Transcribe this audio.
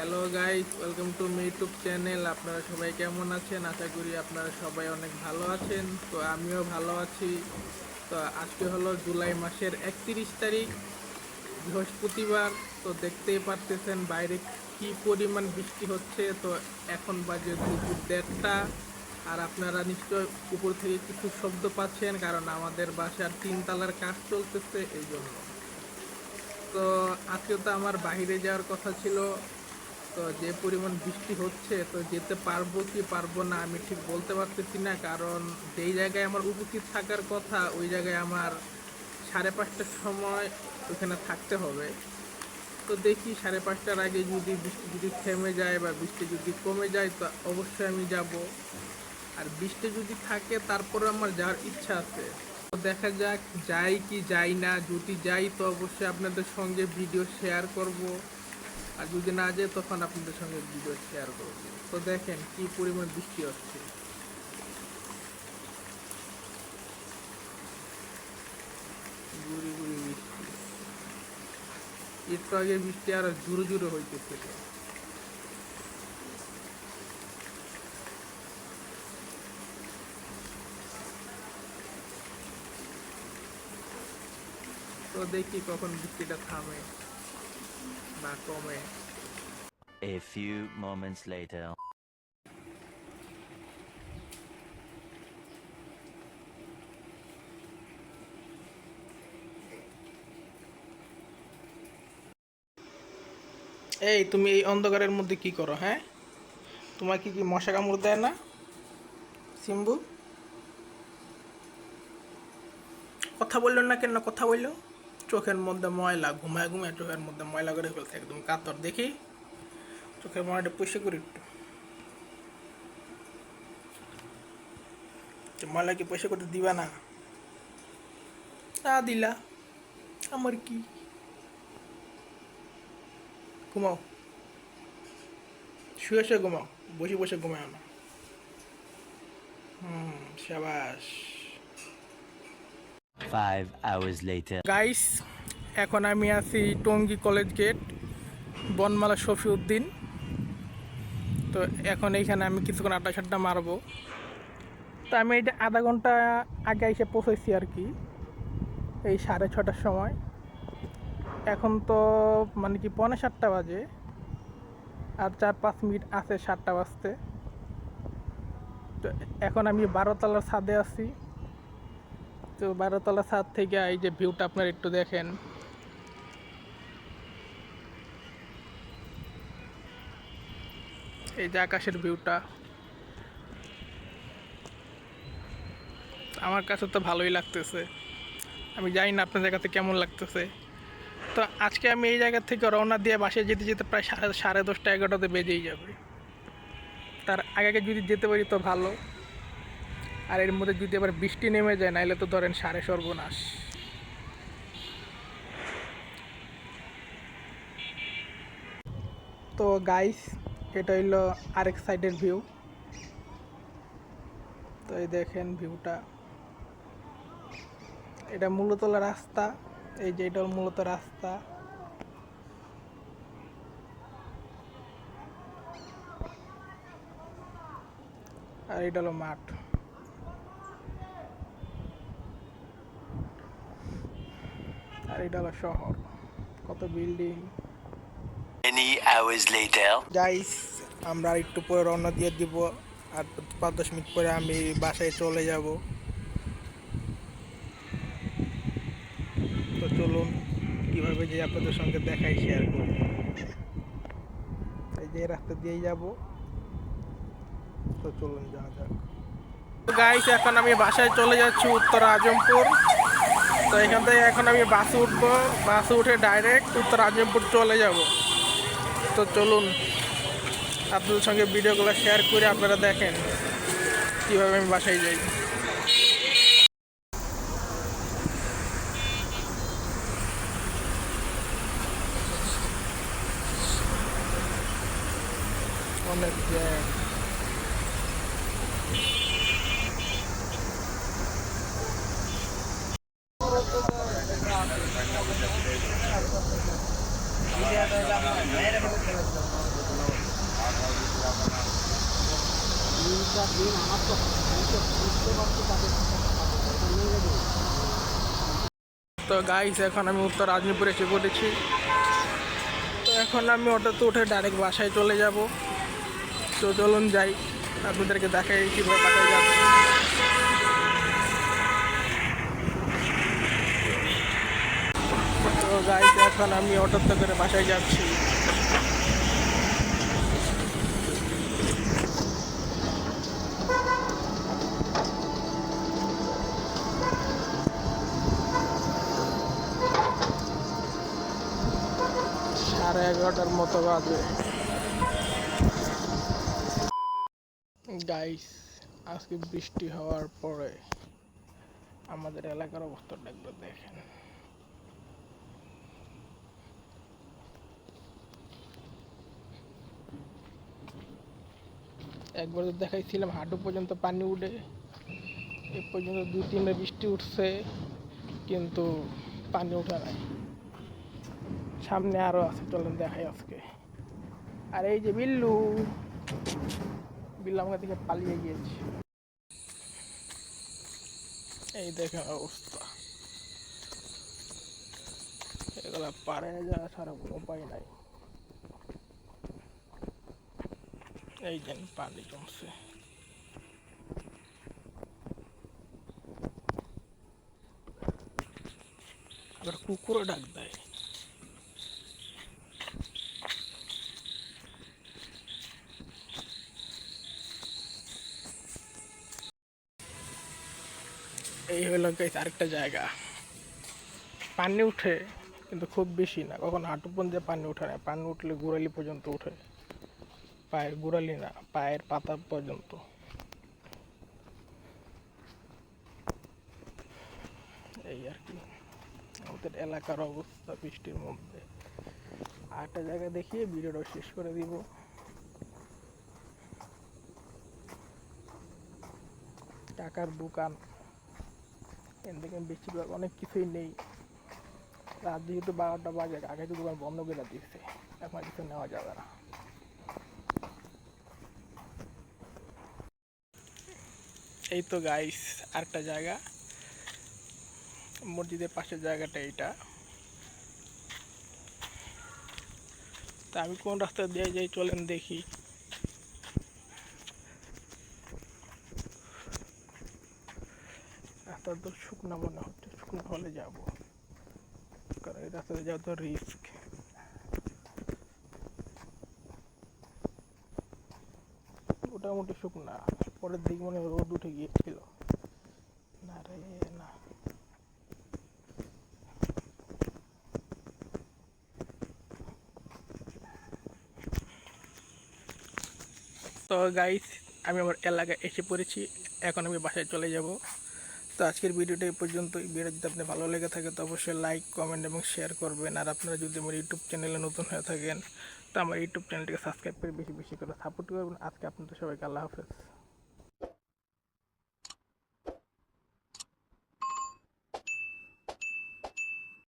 Hello guys, welcome to me YouTube channel. আপনারা সবাই কেমন আছেন? আশা করি আপনারা সবাই অনেক ভালো আছেন। তো আমিও ভালো আছি। তো আজকে হলো জুলাই মাসের 31 তারিখ, বৃহস্পতিবার। তো দেখতেই পারতেছেন বাইরে কি পরিমাণ বৃষ্টি হচ্ছে। তো এখন বাজে দুপুর 1:30। আর আপনারা নিশ্চয় উপর থেকে কিছু শব্দ পাচ্ছেন, কারণ আমাদের বাসার 3 তলার কাজ চলতেছে, এই জন্য। তো আজকে তো আমার বাইরে যাওয়ার কথা ছিল। তো যে পরিমাণ বৃষ্টি হচ্ছে, তো যেতে পারবো কি পারবো না আমি ঠিক বলতে পারতেছি না, কারণ যেই জায়গায় আমার উপস্থিত থাকার কথা ওই জায়গায় আমার 5:30টার সময় ওখানে থাকতে হবে। তো দেখি 5:30টার আগে যদি বৃষ্টি যদি থেমে যায় বা বৃষ্টি যদি কমে যায় তো অবশ্যই আমি যাব। আর বৃষ্টি যদি থাকে তারপরে আমার যাওয়ার ইচ্ছা আছে। তো দেখা যাক যাই কি যাই না। যদি যাই তো অবশ্যই আপনাদের সঙ্গে ভিডিও শেয়ার করব, আর যদি না যায় তখন আপনাদের সঙ্গে ভিডিও শেয়ার করব। তো দেখেন কি পরিমাণ বৃষ্টি হচ্ছে, গুড়ি গুড়ি বৃষ্টি। একটু আগে বৃষ্টি আরো জোরে জোরে হইতেছিল। তো দেখি কখন বৃষ্টিটা থামে বা কমে। A few moments later. এই তুমি এই অন্ধকারের মধ্যে কি করো? হ্যাঁ, তোমার কি কি মশা কামড় দেয় না সিম্বু? কথা বললো না কেন? কথা বললো। চোখের মধ্যে ময়লা, ঘুমায় ঘুমায় চোখের মধ্যে ময়লা করে ফেলছে, একদম কাতর। দেখি চোখের ময়লাটা পরিষ্কার করি একটু। ময়লা কি পয়সা করতে দিবা না? তা দিলা, আমার কি। ঘুমাও, শুয়ে শুয়ে ঘুমাও, বসে বসে ঘুমাও না। শাবাশ। 5 hours later. গাইস, এখন আমি আছি টঙ্গী কলেজ গেট, বনমালা শফিউদ্দিন। তো এখন এইখানে আমি কিছুক্ষণ আড্ডা সাড্ডা মারবো। তো আমি এটা আধা ঘন্টা আগে এসে পৌঁছেছি আর কি, এই 6:30টার সময়। এখন তো মানে কি 6:45 বাজে, আর 4-5 মিনিট আছে 7টা বাজতে। তো এখন আমি 12তলার ছাদে আছি। তো 12তলার ছাদ থেকে এই যে ভিউটা আপনারা একটু দেখেন। এই যে আকাশের ভিউটা, আমার কাছে তো ভালোই লাগতেছে। আমি জানি না আপনাদের কাছে কেমন লাগতেছে। তো আজকে আমি এই জায়গা থেকে রওনা দিয়ে বাসায় যেতে যেতে প্রায় 10:30 11টাতে বেজেই যাবে। তার আগে আগে যদি যেতে পারি তো ভালো। আর এর মধ্যে যদি আবার বৃষ্টি নেমে যায়, নাহলে তো ধরেন সাড়ে সর্বনাশ। তো গাইস, এটা হইলো আরেক সাইডের ভিউ। তো এই দেখেন ভিউটা, এটা মূলত রাস্তা। এই যে এটা মূলত রাস্তা। আর এটা হলো মাঠ। আর এটা হলো শহর, কত building. Many hours later. Guys, আমরা আর একটু পরে রওনা দিয়ে দিব। আর 5-10 মিনিট পরে আমি বাসায় চলে যাব। তো চলুন কীভাবে যে আপনাদের সঙ্গে দেখাই শেয়ার করব। এই যে রাস্তা দিয়েই যাব। তো চলুন যাওয়া যাক। গাইস, এখন আমি বাসায় চলে যাচ্ছি, উত্তর আজমপুর। তো এখান থেকে এখন আমি বাসে উঠবো, বাসে উঠে ডাইরেক্ট উত্তর আজমপুর চলে যাব। তো চলুন আপনাদের সঙ্গে ভিডিওগুলো শেয়ার করে আপনারা দেখেন কীভাবে আমি বাসায় যাই। অনেক জ্যাম। তো গাইস এখন আমি উত্তর আজমিপুরে এসে পড়েছি। তো এখন আমি অটোতে উঠে ডাইরেক্ট বাসায় চলে যাব। তো চলুন যাই, আপনাদেরকে দেখাই কীভাবে বাসায় যাচ্ছি। তো গাইস এখন আমি অটোতে করে বাসায় যাচ্ছি। সাড়ে 11টার মতো বাজে। গাইস আজকে বৃষ্টি হওয়ার পরে আমাদের এলাকার অবস্থাটা একবার দেখেন। একবার তো দেখাইছিলাম হাঁটু পর্যন্ত পানি উঠে, এ পর্যন্ত 2-3 বৃষ্টি উঠছে কিন্তু পানি ওঠে নাই। সামনে আরো আছে, চলেন দেখাই আজকে। আর এই যে বিল্লু, বিল্লু আমাকে থেকে পালিয়ে গিয়েছে। এই দেখেন অবস্থা, এগুলা পারে যাওয়া ছাড়া কোনো উপায় নাই। এই যেন পানি জমছে। আবার কুকুরও ডাক দেয়। এই হলো গাইস আরেকটা জায়গা, পানি উঠে কিন্তু খুব বেশি না, কখন হাঁটু পর্যন্ত পানি উঠে না। পানি উঠলে গোড়ালি পর্যন্ত উঠে, পায়ের গোড়ালি না, পায়ের পাতা পর্যন্ত। এই আর কি আমাদের এলাকার অবস্থা বৃষ্টির মধ্যে। আরেকটা জায়গা দেখিয়ে ভিডিওটা শেষ করে দিব। টাকার দোকান, এদিকে বেশিরভাগ অনেক কিছুই নেই। রাত যেহেতু 12টা বাজে, আগে তো দোকান বন্ধ করে দিচ্ছে, এখন কিছু নেওয়া যাবে না। এই তো গাইস আরেকটা জায়গা, মসজিদের পাশের জায়গাটা এইটা। তা আমি কোন রাস্তা দিয়ে যাই চলেন দেখি। রাস্তা তো শুকনা মনে হচ্ছে, শুকনো হলে যাবো, কারণ এই রাস্তাতে যাওয়া তো রিস্ক। মোটামুটি শুকনা, পরের দিক মনে হয় রোদ উঠে গিয়েছিল। না রে না, তো গাইস আমি আমার এলাকায় এসে পড়েছি, এখন আমি বাসায় চলে যাব। তো আজকের ভিডিওটা এই পর্যন্তই। ভিডিও যদি আপনি ভালো লেগে থাকে তো অবশ্যই লাইক, কমেন্ট এবং শেয়ার করবেন। আর আপনারা যদি আমার ইউটিউব চ্যানেলে নতুন হয়ে থাকেন তো আমার ইউটিউব চ্যানেলটিকে সাবস্ক্রাইব করে বেশি বেশি করে সাপোর্ট করবেন। আজকে আপনাদের সবাইকে আল্লাহ হাফেজ।